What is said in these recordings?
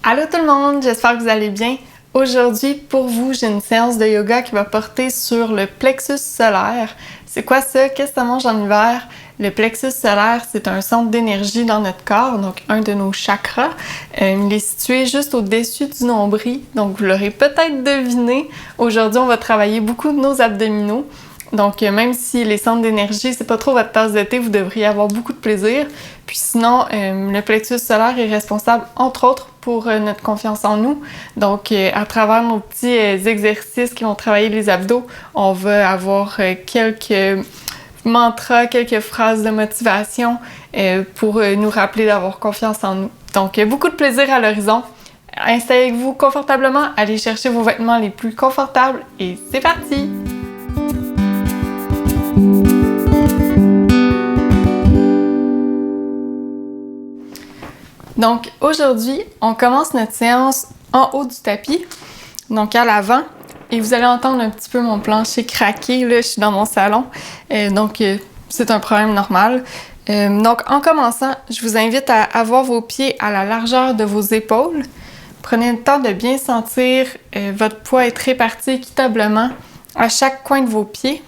Allô tout le monde, j'espère que vous allez bien. Aujourd'hui, pour vous, j'ai une séance de yoga qui va porter sur le plexus solaire. C'est quoi ça? Qu'est-ce que ça mange en hiver? Le plexus solaire, c'est un centre d'énergie dans notre corps, donc un de nos chakras. Il est situé juste au-dessus du nombril, donc vous l'aurez peut-être deviné. Aujourd'hui, on va travailler beaucoup de nos abdominaux. Donc, même si les centres d'énergie, c'est pas trop votre tasse de thé, vous devriez avoir beaucoup de plaisir. Puis sinon, le plexus solaire est responsable, entre autres, pour notre confiance en nous. Donc, à travers nos petits exercices qui vont travailler les abdos, on va avoir quelques mantras, quelques phrases de motivation pour nous rappeler d'avoir confiance en nous. Donc, beaucoup de plaisir à l'horizon. Installez-vous confortablement, allez chercher vos vêtements les plus confortables et c'est parti! Donc aujourd'hui, on commence notre séance en haut du tapis, donc à l'avant, et vous allez entendre un petit peu mon plancher craquer, là, je suis dans mon salon, c'est un problème normal. Donc en commençant, je vous invite à avoir vos pieds à la largeur de vos épaules. Prenez le temps de bien sentir votre poids être réparti équitablement à chaque coin de vos pieds.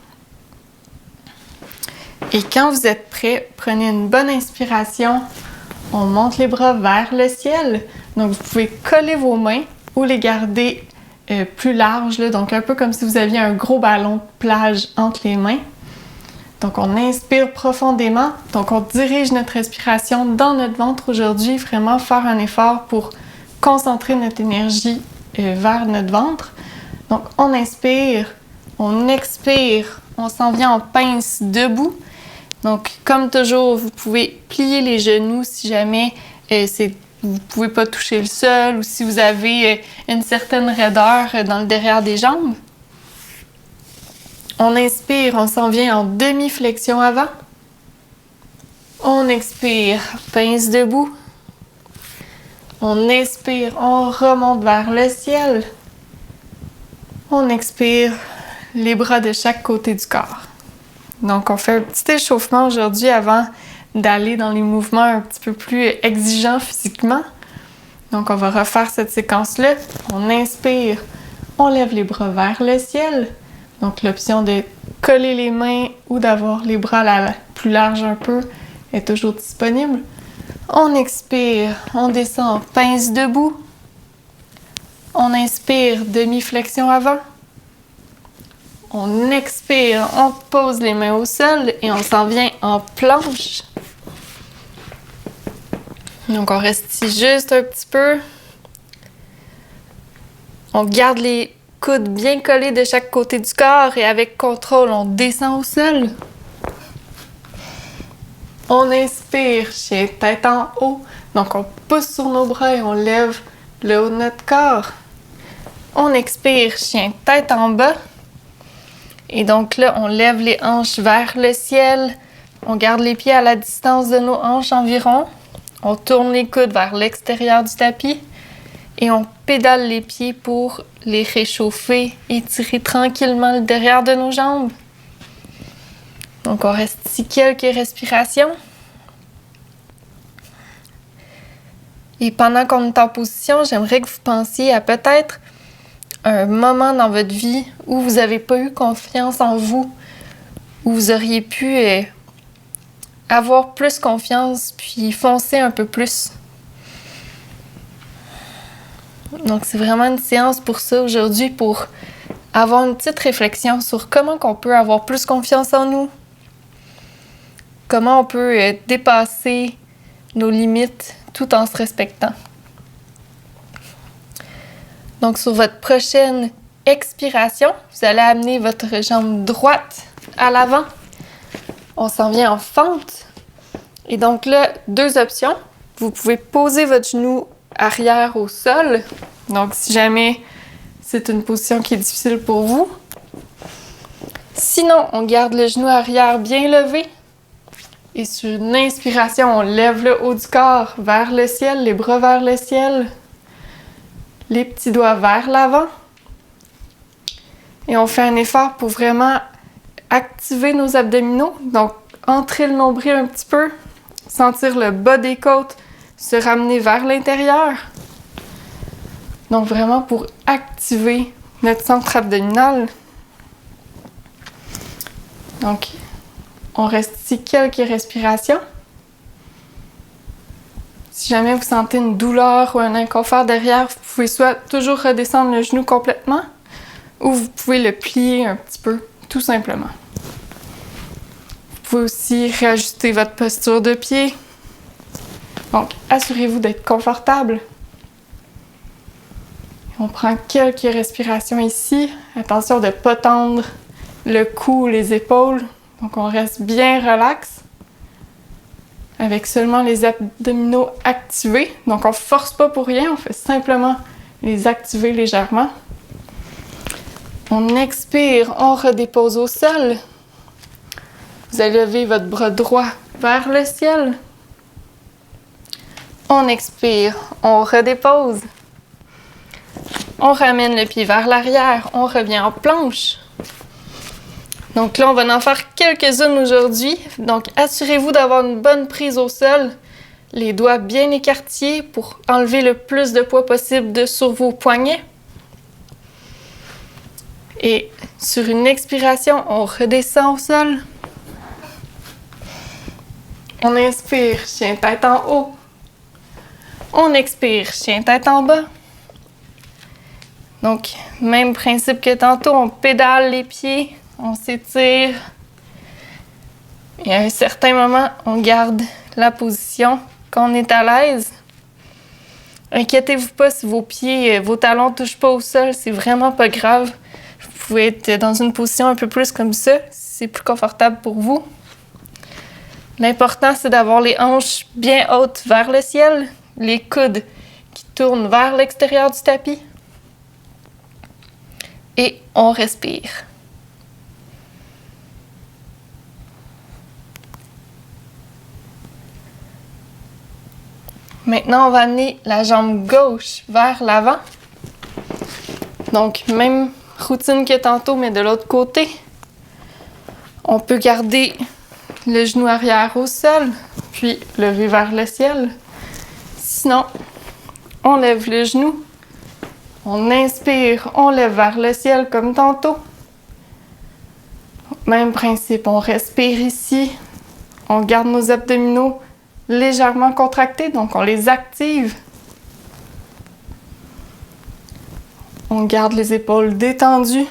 Et quand vous êtes prêt, prenez une bonne inspiration. On monte les bras vers le ciel. Donc, vous pouvez coller vos mains ou les garder plus larges, là, donc un peu comme si vous aviez un gros ballon de plage entre les mains. Donc, on inspire profondément. Donc, on dirige notre respiration dans notre ventre aujourd'hui. Vraiment faire un effort pour concentrer notre énergie vers notre ventre. Donc, on inspire, on expire, on s'en vient en pince debout. Donc, comme toujours, vous pouvez plier les genoux si jamais vous ne pouvez pas toucher le sol ou si vous avez une certaine raideur dans le derrière des jambes. On inspire, on s'en vient en demi-flexion avant. On expire, pince debout. On inspire, on remonte vers le ciel. On expire, les bras de chaque côté du corps. Donc, on fait un petit échauffement aujourd'hui avant d'aller dans les mouvements un petit peu plus exigeants physiquement. Donc, on va refaire cette séquence-là. On inspire, on lève les bras vers le ciel. Donc, l'option de coller les mains ou d'avoir les bras plus larges un peu est toujours disponible. On expire, on descend, pince debout. On inspire, demi-flexion avant. On expire, on pose les mains au sol et on s'en vient en planche. Donc, on reste ici juste un petit peu. On garde les coudes bien collés de chaque côté du corps et avec contrôle, on descend au sol. On inspire, chien tête en haut. Donc, on pousse sur nos bras et on lève le haut de notre corps. On expire, chien tête en bas. Et donc là, on lève les hanches vers le ciel. On garde les pieds à la distance de nos hanches environ. On tourne les coudes vers l'extérieur du tapis. Et on pédale les pieds pour les réchauffer, étirer tranquillement le derrière de nos jambes. Donc on reste ici quelques respirations. Et pendant qu'on est en position, j'aimerais que vous pensiez à peut-être un moment dans votre vie où vous n'avez pas eu confiance en vous, où vous auriez pu avoir plus confiance, puis foncer un peu plus. Donc, c'est vraiment une séance pour ça aujourd'hui, pour avoir une petite réflexion sur comment on peut avoir plus confiance en nous, comment on peut dépasser nos limites tout en se respectant. Donc, sur votre prochaine expiration, vous allez amener votre jambe droite à l'avant. On s'en vient en fente. Et donc là, deux options. Vous pouvez poser votre genou arrière au sol. Donc, si jamais c'est une position qui est difficile pour vous. Sinon, on garde le genou arrière bien levé. Et sur une inspiration, on lève le haut du corps vers le ciel, les bras vers le ciel. Les petits doigts vers l'avant. Et on fait un effort pour vraiment activer nos abdominaux. Donc, entrer le nombril un petit peu, sentir le bas des côtes se ramener vers l'intérieur. Donc vraiment pour activer notre centre abdominal. Donc, on reste ici quelques respirations. Si jamais vous sentez une douleur ou un inconfort derrière, vous pouvez soit toujours redescendre le genou complètement ou vous pouvez le plier un petit peu, tout simplement. Vous pouvez aussi réajuster votre posture de pied. Donc, assurez-vous d'être confortable. On prend quelques respirations ici. Attention de ne pas tendre le cou ou les épaules. Donc, on reste bien relax avec seulement les abdominaux activés. Donc, on ne force pas pour rien, on fait simplement les activer légèrement. On expire, on redépose au sol. Vous allez lever votre bras droit vers le ciel. On expire, on redépose. On ramène le pied vers l'arrière, on revient en planche. Donc là, on va en faire quelques-unes aujourd'hui. Donc, assurez-vous d'avoir une bonne prise au sol. Les doigts bien écartés pour enlever le plus de poids possible sur vos poignets. Et sur une expiration, on redescend au sol. On inspire, chien tête en haut. On expire, chien tête en bas. Donc, même principe que tantôt, on pédale les pieds. On s'étire et à un certain moment, on garde la position quand on est à l'aise. Inquiétez-vous pas si vos pieds, vos talons ne touchent pas au sol, c'est vraiment pas grave. Vous pouvez être dans une position un peu plus comme ça, si c'est plus confortable pour vous. L'important, c'est d'avoir les hanches bien hautes vers le ciel, les coudes qui tournent vers l'extérieur du tapis. Et on respire. Maintenant, on va amener la jambe gauche vers l'avant. Donc, même routine que tantôt, mais de l'autre côté. On peut garder le genou arrière au sol, puis lever vers le ciel. Sinon, on lève le genou. On inspire, on lève vers le ciel comme tantôt. Même principe, on respire ici. On garde nos abdominaux légèrement contractés, donc on les active. On garde les épaules détendues.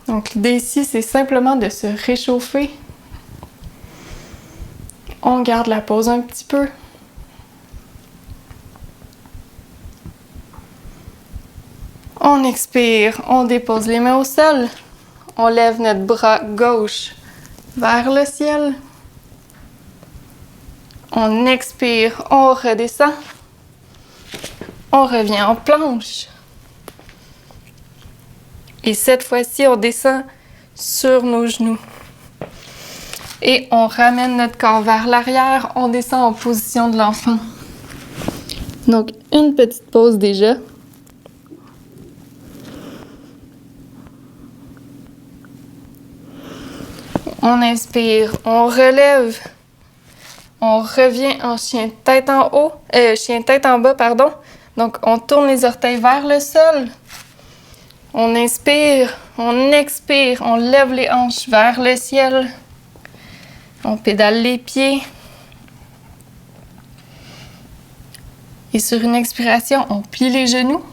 Donc l'idée ici, c'est simplement de se réchauffer. On garde la pause un petit peu. On expire, on dépose les mains au sol. On lève notre bras gauche vers le ciel. On expire, on redescend. On revient en planche. Et cette fois-ci, on descend sur nos genoux. Et on ramène notre corps vers l'arrière. On descend en position de l'enfant. Donc, une petite pause déjà. On inspire, on relève. On revient en chien tête en haut, chien tête en bas, pardon. Donc, on tourne les orteils vers le sol. On inspire, on expire, on lève les hanches vers le ciel. On pédale les pieds. Et sur une expiration, on plie les genoux.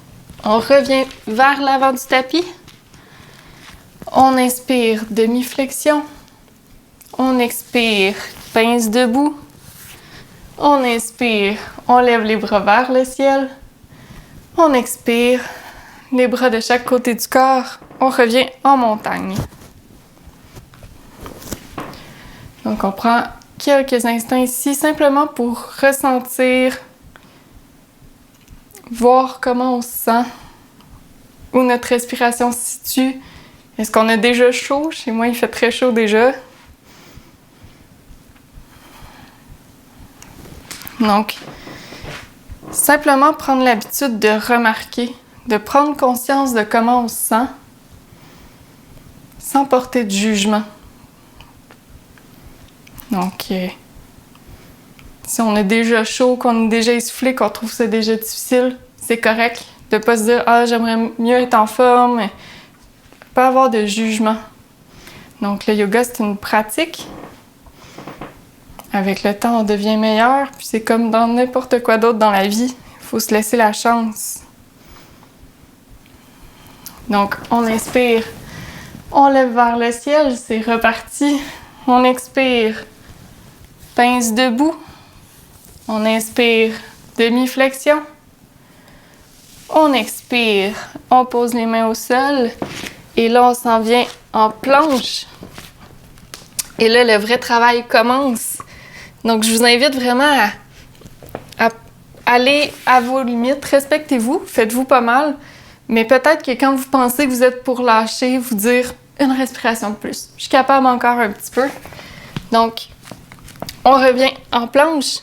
On revient vers l'avant du tapis. On inspire, demi-flexion. On expire, pince debout. On inspire, on lève les bras vers le ciel. On expire, les bras de chaque côté du corps. On revient en montagne. Donc, on prend quelques instants ici simplement pour ressentir, voir comment on se sent, où notre respiration se situe. Est-ce qu'on a déjà chaud? Chez moi, il fait très chaud déjà. Donc, simplement prendre l'habitude de remarquer, de prendre conscience de comment on se sent, sans porter de jugement. Donc, si on a déjà chaud, qu'on est déjà essoufflé, qu'on trouve ça déjà difficile, c'est correct de pas se dire « Ah, j'aimerais mieux être en forme », pas avoir de jugement. Donc le yoga, c'est une pratique. Avec le temps, on devient meilleur, puis c'est comme dans n'importe quoi d'autre dans la vie. Il faut se laisser la chance. Donc, on inspire, on lève vers le ciel, c'est reparti. On expire, pince debout. On inspire, demi-flexion. On expire, on pose les mains au sol. Et là, on s'en vient en planche. Et là, le vrai travail commence. Donc, je vous invite vraiment à aller à vos limites. Respectez-vous, faites-vous pas mal. Mais peut-être que quand vous pensez que vous êtes pour lâcher, vous dire une respiration de plus. Je suis capable encore un petit peu. Donc, on revient en planche.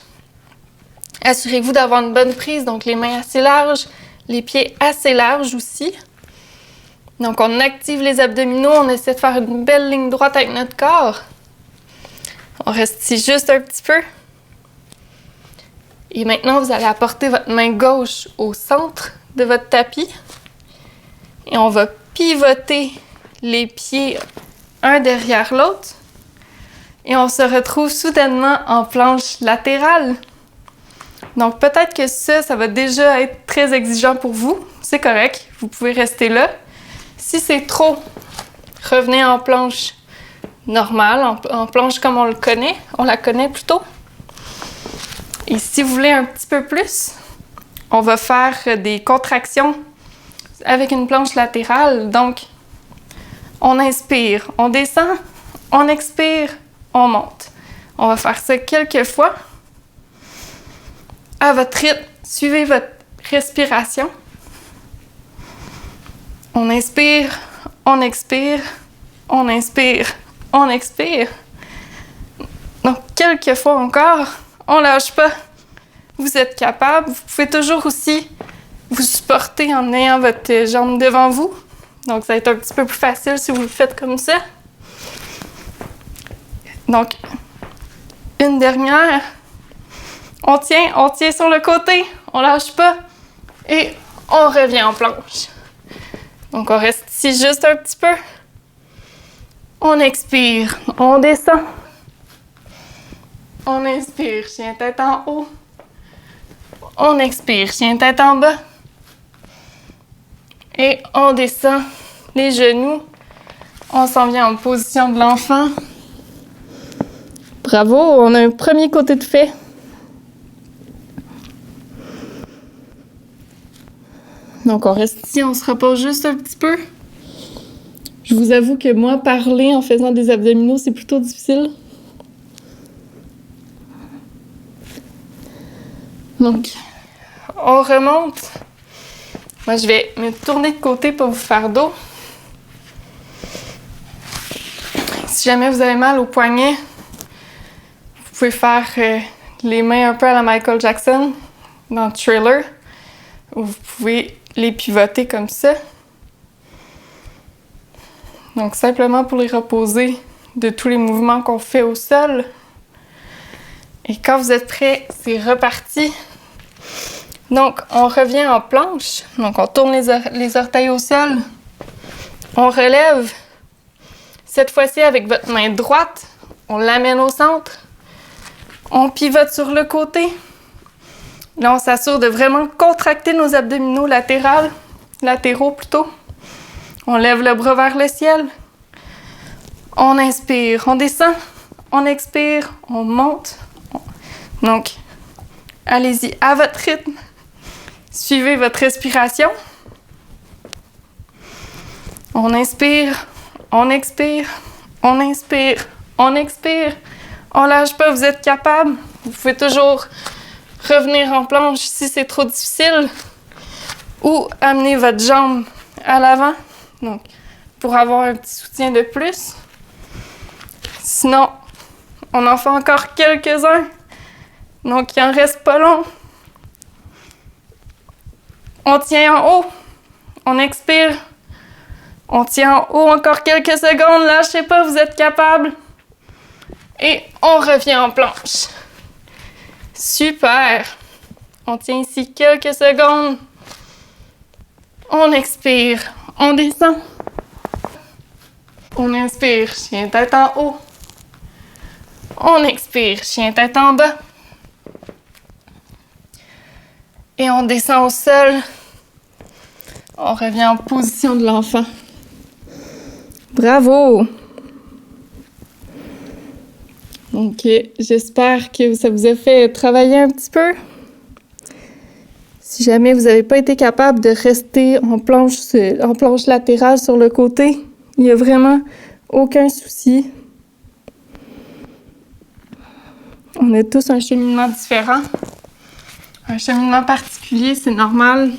Assurez-vous d'avoir une bonne prise, donc les mains assez larges, les pieds assez larges aussi. Donc, on active les abdominaux, on essaie de faire une belle ligne droite avec notre corps. On reste ici juste un petit peu. Et maintenant, vous allez apporter votre main gauche au centre de votre tapis. Et on va pivoter les pieds un derrière l'autre. Et on se retrouve soudainement en planche latérale. Donc peut-être que ça va déjà être très exigeant pour vous. C'est correct, vous pouvez rester là. Si c'est trop, revenez en planche normale, en planche comme on la connaît plutôt. Et si vous voulez un petit peu plus, on va faire des contractions avec une planche latérale. Donc, on inspire, on descend, on expire, on monte. On va faire ça quelques fois. À votre rythme, suivez votre respiration. On inspire, on expire, on inspire, on expire. Donc, quelques fois encore, on lâche pas. Vous êtes capable. Vous pouvez toujours aussi vous supporter en ayant votre jambe devant vous. Donc, ça va être un petit peu plus facile si vous le faites comme ça. Donc, une dernière. On tient sur le côté, on lâche pas et on revient en planche. Donc, on reste ici juste un petit peu. On expire, on descend. On inspire, chien tête en haut. On expire, chien tête en bas. Et on descend les genoux. On s'en vient en position de l'enfant. Bravo, on a un premier côté de fait. Donc, on reste ici, on se repose juste un petit peu. Je vous avoue que moi, parler en faisant des abdominaux, c'est plutôt difficile. Donc, on remonte. Moi, je vais me tourner de côté pour vous faire dos. Si jamais vous avez mal au poignet, vous pouvez faire les mains un peu à la Michael Jackson dans Thriller. Vous pouvez les pivoter comme ça. Donc, simplement pour les reposer de tous les mouvements qu'on fait au sol. Et quand vous êtes prêts, c'est reparti. Donc, on revient en planche. Donc, on tourne les orteils au sol. On relève. Cette fois-ci, avec votre main droite, on l'amène au centre. On pivote sur le côté. Là, on s'assure de vraiment contracter nos abdominaux latéraux plutôt. On lève le bras vers le ciel. On inspire, on descend. On expire, on monte. Donc, allez-y à votre rythme. Suivez votre respiration. On inspire, on expire, on inspire, on expire. On lâche pas, vous êtes capable. Vous pouvez toujours revenir en planche si c'est trop difficile ou amener votre jambe à l'avant. Donc, pour avoir un petit soutien de plus. Sinon, on en fait encore quelques-uns. Donc, il en reste pas long. On tient en haut. On expire. On tient en haut encore quelques secondes. Lâchez pas, vous êtes capable. Et on revient en planche. Super. On tient ici quelques secondes. On expire, on descend. On inspire, chien tête en haut. On expire, chien tête en bas. Et on descend au sol. On revient en position de l'enfant. Bravo! Ok, j'espère que ça vous a fait travailler un petit peu. Si jamais vous n'avez pas été capable de rester en planche latérale sur le côté, il n'y a vraiment aucun souci. On a tous un cheminement différent, un cheminement particulier, c'est normal.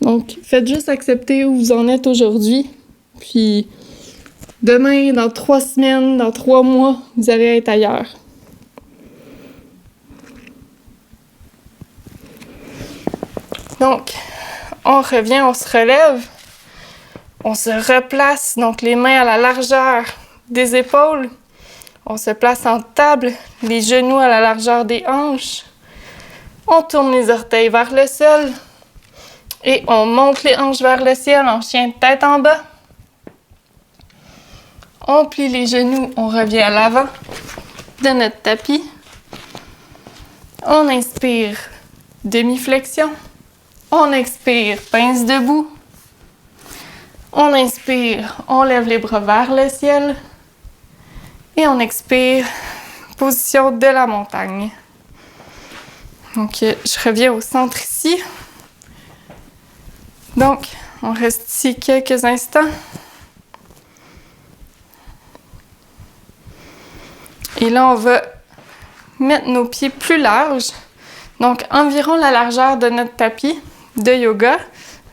Donc, faites juste accepter où vous en êtes aujourd'hui. Puis, demain, dans 3 semaines, dans 3 mois, vous allez être ailleurs. Donc, on revient, on se relève. On se replace, donc les mains à la largeur des épaules. On se place en table, les genoux à la largeur des hanches. On tourne les orteils vers le sol. Et on monte les hanches vers le ciel en chien tête en bas. On plie les genoux, on revient à l'avant de notre tapis. On inspire, demi-flexion. On expire, pince debout. On inspire, on lève les bras vers le ciel. Et on expire, position de la montagne. Donc, je reviens au centre ici. Donc, on reste ici quelques instants. Et là, on va mettre nos pieds plus larges. Donc, environ la largeur de notre tapis de yoga.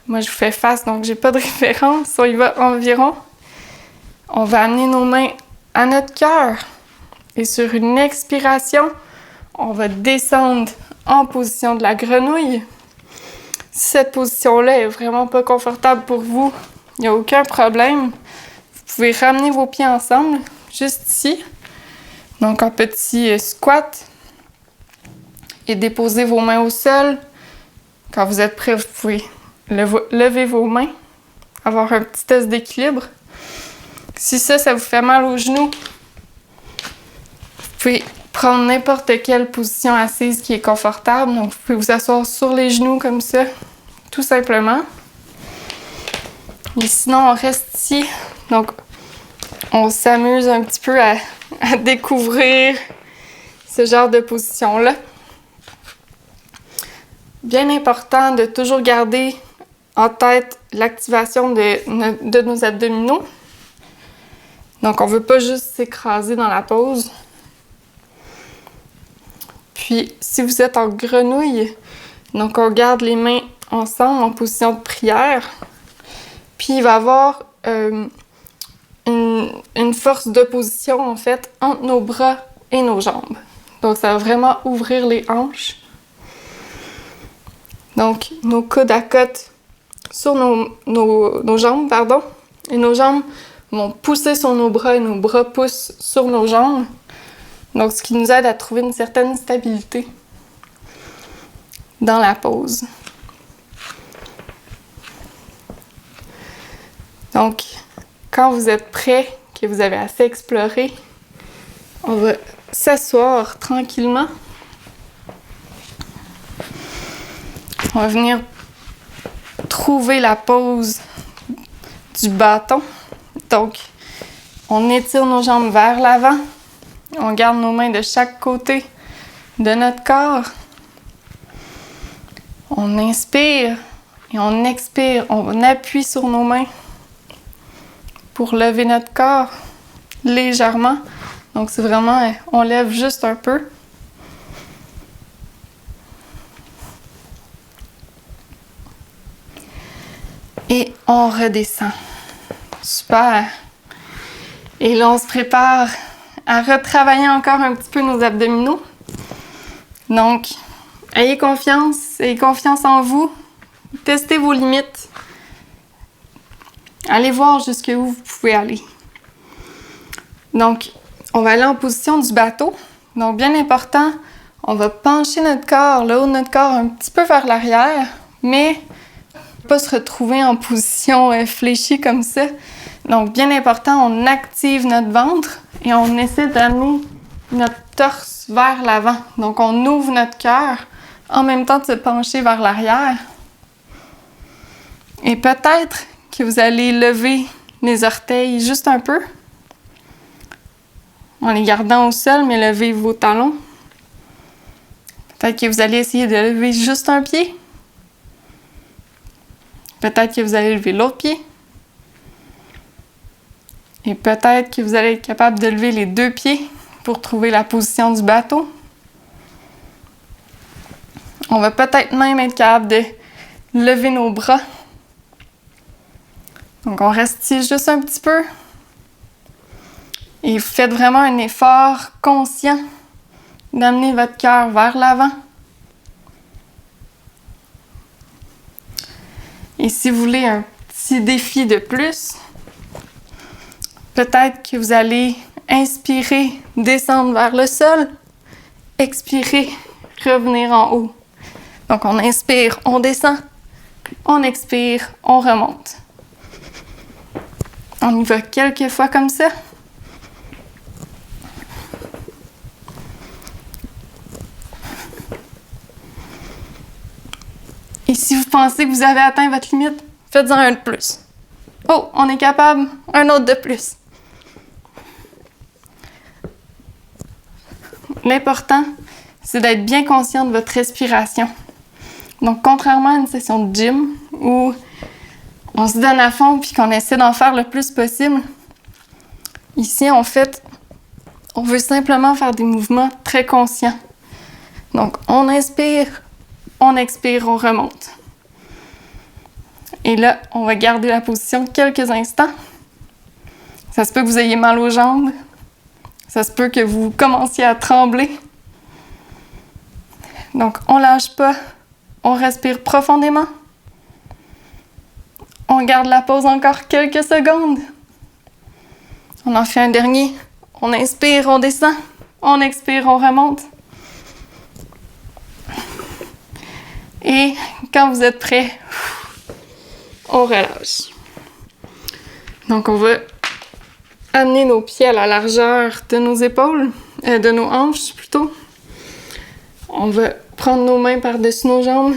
Moi, je vous fais face, donc j'ai pas de référence. On y va environ. On va amener nos mains à notre cœur. Et sur une expiration, on va descendre en position de la grenouille. Si cette position-là est vraiment pas confortable pour vous, il n'y a aucun problème. Vous pouvez ramener vos pieds ensemble, juste ici. Donc, en petit squat. Et déposer vos mains au sol. Quand vous êtes prêt, vous pouvez lever vos mains. Avoir un petit test d'équilibre. Si ça vous fait mal aux genoux, vous pouvez prendre n'importe quelle position assise qui est confortable. Donc, vous pouvez vous asseoir sur les genoux comme ça, tout simplement. Et sinon, on reste ici. Donc, on s'amuse un petit peu à découvrir ce genre de position-là. Bien important de toujours garder en tête l'activation de nos abdominaux. Donc, on ne veut pas juste s'écraser dans la pose. Puis, si vous êtes en grenouille, donc on garde les mains ensemble en position de prière. Puis, il va y avoir une force d'opposition, en fait, entre nos bras et nos jambes. Donc, ça va vraiment ouvrir les hanches. Donc, nos coudes à côte sur nos jambes, pardon. Et nos jambes vont pousser sur nos bras et nos bras poussent sur nos jambes. Donc, ce qui nous aide à trouver une certaine stabilité dans la pose. Donc, quand vous êtes prêt, que vous avez assez exploré, on va s'asseoir tranquillement. On va venir trouver la pose du bâton. Donc, on étire nos jambes vers l'avant. On garde nos mains de chaque côté de notre corps. On inspire et on expire. On appuie sur nos mains pour lever notre corps légèrement. Donc, c'est vraiment, on lève juste un peu. Et on redescend. Super. Et là, on se prépare à retravailler encore un petit peu nos abdominaux. Donc, ayez confiance en vous. Testez vos limites. Allez voir jusqu'où vous pouvez aller. Donc, on va aller en position du bateau. Donc, bien important, on va pencher notre corps, le haut de notre corps un petit peu vers l'arrière, mais pas se retrouver en position fléchie comme ça. Donc, bien important, on active notre ventre et on essaie d'amener notre torse vers l'avant. Donc, on ouvre notre cœur en même temps de se pencher vers l'arrière. Et peut-être que vous allez lever les orteils juste un peu, en les gardant au sol, mais levez vos talons. Peut-être que vous allez essayer de lever juste un pied. Peut-être que vous allez lever l'autre pied. Et peut-être que vous allez être capable de lever les deux pieds pour trouver la position du bateau. On va peut-être même être capable de lever nos bras. Donc, on reste ici juste un petit peu. Et vous faites vraiment un effort conscient d'amener votre cœur vers l'avant. Et si vous voulez un petit défi de plus, peut-être que vous allez inspirer, descendre vers le sol, expirer, revenir en haut. Donc, on inspire, on descend, on expire, on remonte. On y va quelques fois comme ça. Et si vous pensez que vous avez atteint votre limite, faites-en un de plus. Oh, on est capable, un autre de plus. L'important, c'est d'être bien conscient de votre respiration. Donc, contrairement à une session de gym où on se donne à fond puis qu'on essaie d'en faire le plus possible, ici, en fait, on veut simplement faire des mouvements très conscients. Donc, on inspire, on expire, on remonte. Et là, on va garder la position quelques instants. Ça se peut que vous ayez mal aux jambes. Ça se peut que vous commenciez à trembler. Donc, on lâche pas. On respire profondément. On garde la pause encore quelques secondes. On en fait un dernier. On inspire, on descend. On expire, on remonte. Et quand vous êtes prêts, on relâche. Donc, on va amener nos pieds à la largeur de nos épaules, de nos hanches plutôt. On va prendre nos mains par-dessus nos jambes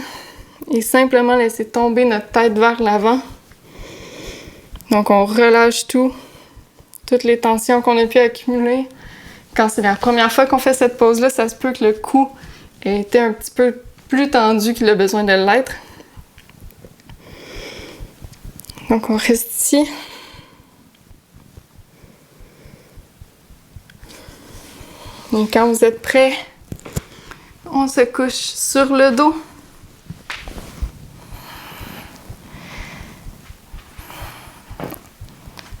et simplement laisser tomber notre tête vers l'avant. Donc, on relâche tout, toutes les tensions qu'on a pu accumuler. Quand c'est la première fois qu'on fait cette pause-là, ça se peut que le cou ait été un petit peu plus tendu qu'il a besoin de l'être. Donc, on reste ici. Et quand vous êtes prêts, on se couche sur le dos.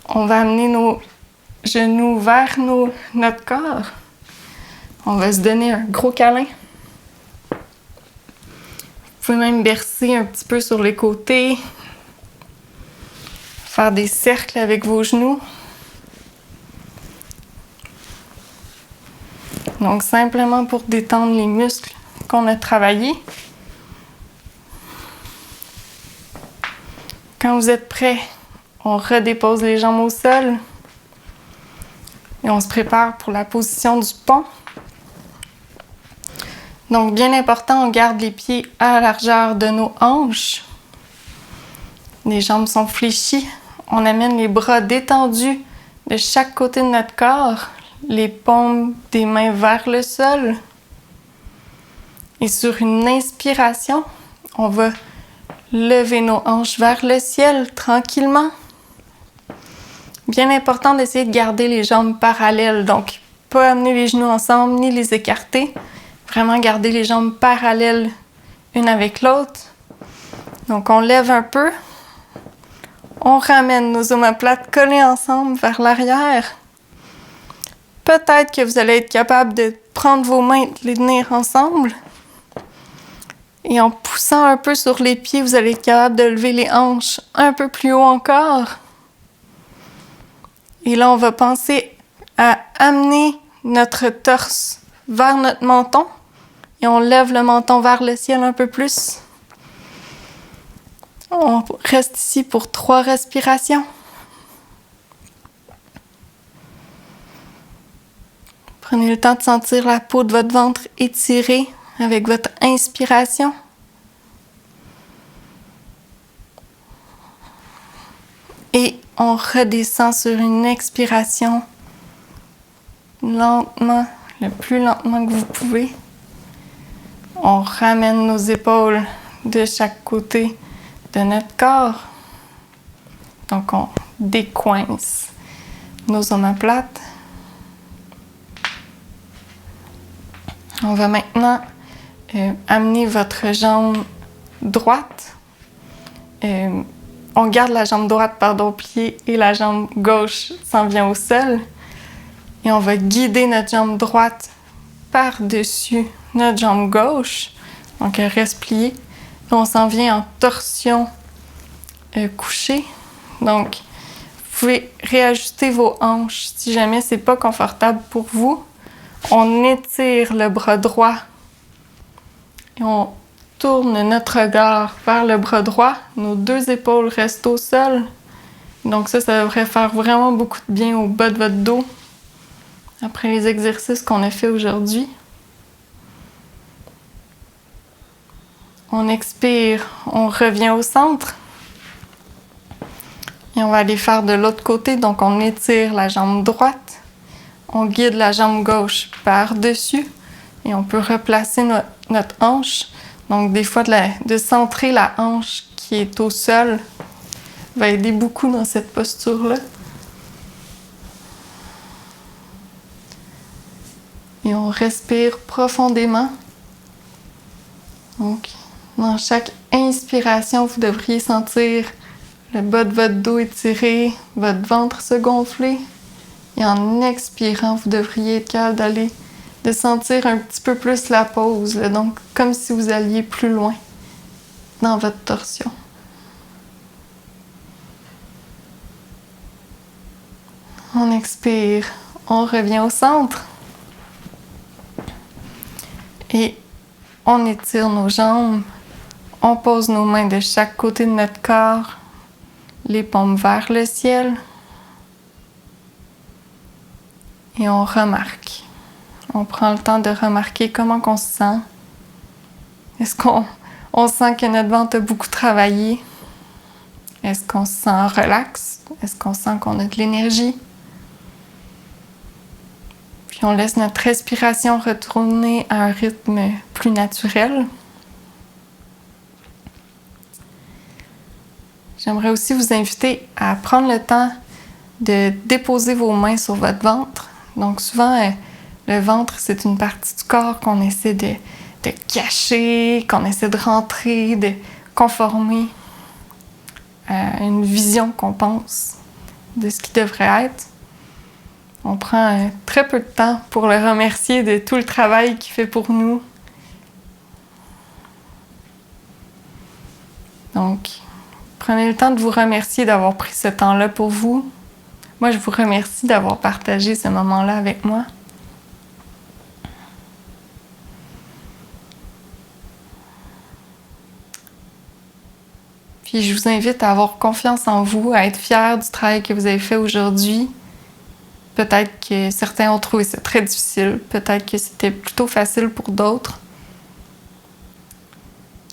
On va amener nos genoux vers notre corps. On va se donner un gros câlin. Vous pouvez même bercer un petit peu sur les côtés. Faire des cercles avec vos genoux. Donc, simplement pour détendre les muscles qu'on a travaillés. Quand vous êtes prêts, on redépose les jambes au sol. Et on se prépare pour la position du pont. Donc, bien important, on garde les pieds à la largeur de nos hanches. Les jambes sont fléchies. On amène les bras détendus de chaque côté de notre corps. Les paumes des mains vers le sol. Et sur une inspiration, on va lever nos hanches vers le ciel tranquillement. Bien important d'essayer de garder les jambes parallèles. Donc, pas amener les genoux ensemble ni les écarter. Vraiment garder les jambes parallèles une avec l'autre. Donc, on lève un peu. On ramène nos omoplates collées ensemble vers l'arrière. Peut-être que vous allez être capable de prendre vos mains et de les tenir ensemble. Et en poussant un peu sur les pieds, vous allez être capable de lever les hanches un peu plus haut encore. Et là, on va penser à amener notre torse vers notre menton. Et on lève le menton vers le ciel un peu plus. On reste ici pour 3 respirations. Prenez le temps de sentir la peau de votre ventre étirée avec votre inspiration. Et on redescend sur une expiration lentement, le plus lentement que vous pouvez. On ramène nos épaules de chaque côté de notre corps. Donc on décoince nos omoplates. On va maintenant amener votre jambe droite. On garde la jambe droite pliée et la jambe gauche s'en vient au sol. Et on va guider notre jambe droite par-dessus notre jambe gauche. Donc elle reste pliée. Et on s'en vient en torsion couchée. Donc vous pouvez réajuster vos hanches si jamais c'est pas confortable pour vous. On étire le bras droit et on tourne notre regard vers le bras droit. Nos 2 épaules restent au sol. Donc ça devrait faire vraiment beaucoup de bien au bas de votre dos après les exercices qu'on a fait aujourd'hui. On expire, on revient au centre. Et on va aller faire de l'autre côté. Donc on étire la jambe droite. On guide la jambe gauche par-dessus et on peut replacer notre hanche. Donc, des fois, de centrer la hanche qui est au sol va aider beaucoup dans cette posture-là. Et on respire profondément. Donc, dans chaque inspiration, vous devriez sentir le bas de votre dos étiré, votre ventre se gonfler. Et en expirant, vous devriez être capable de sentir un petit peu plus la pause, là, donc comme si vous alliez plus loin dans votre torsion. On expire, on revient au centre. Et on étire nos jambes, on pose nos mains de chaque côté de notre corps, les paumes vers le ciel. Et on remarque. On prend le temps de remarquer comment on se sent. Est-ce qu'on sent que notre ventre a beaucoup travaillé? Est-ce qu'on se sent relax? Est-ce qu'on sent qu'on a de l'énergie? Puis on laisse notre respiration retourner à un rythme plus naturel. J'aimerais aussi vous inviter à prendre le temps de déposer vos mains sur votre ventre. Donc souvent, le ventre, c'est une partie du corps qu'on essaie de cacher, qu'on essaie de rentrer, de conformer à une vision qu'on pense de ce qui devrait être. On prend très peu de temps pour le remercier de tout le travail qu'il fait pour nous. Donc, prenez le temps de vous remercier d'avoir pris ce temps-là pour vous. Moi, je vous remercie d'avoir partagé ce moment-là avec moi. Puis je vous invite à avoir confiance en vous, à être fiers du travail que vous avez fait aujourd'hui. Peut-être que certains ont trouvé ça très difficile, peut-être que c'était plutôt facile pour d'autres.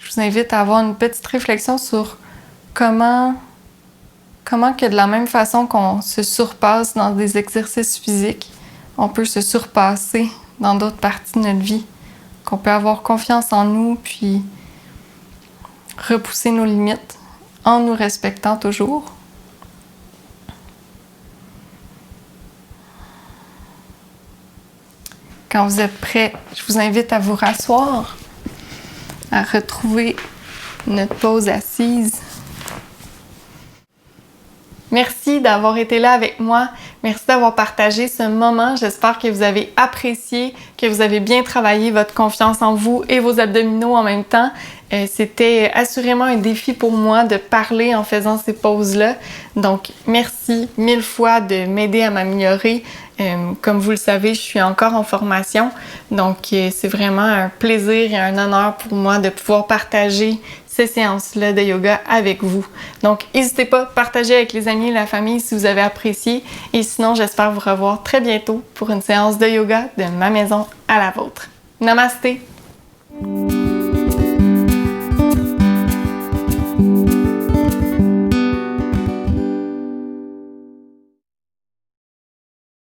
Je vous invite à avoir une petite réflexion sur comment que de la même façon qu'on se surpasse dans des exercices physiques, on peut se surpasser dans d'autres parties de notre vie, qu'on peut avoir confiance en nous, puis repousser nos limites en nous respectant toujours. Quand vous êtes prêts, je vous invite à vous rasseoir, à retrouver notre pose assise. Merci d'avoir été là avec moi. Merci d'avoir partagé ce moment. J'espère que vous avez apprécié, que vous avez bien travaillé votre confiance en vous et vos abdominaux en même temps. C'était assurément un défi pour moi de parler en faisant ces pauses-là. Donc, merci 1000 fois de m'aider à m'améliorer. Comme vous le savez, je suis encore en formation. Donc, c'est vraiment un plaisir et un honneur pour moi de pouvoir partager ces séances-là de yoga avec vous. Donc, n'hésitez pas à partager avec les amis et la famille si vous avez apprécié. Et sinon, j'espère vous revoir très bientôt pour une séance de yoga de ma maison à la vôtre. Namasté!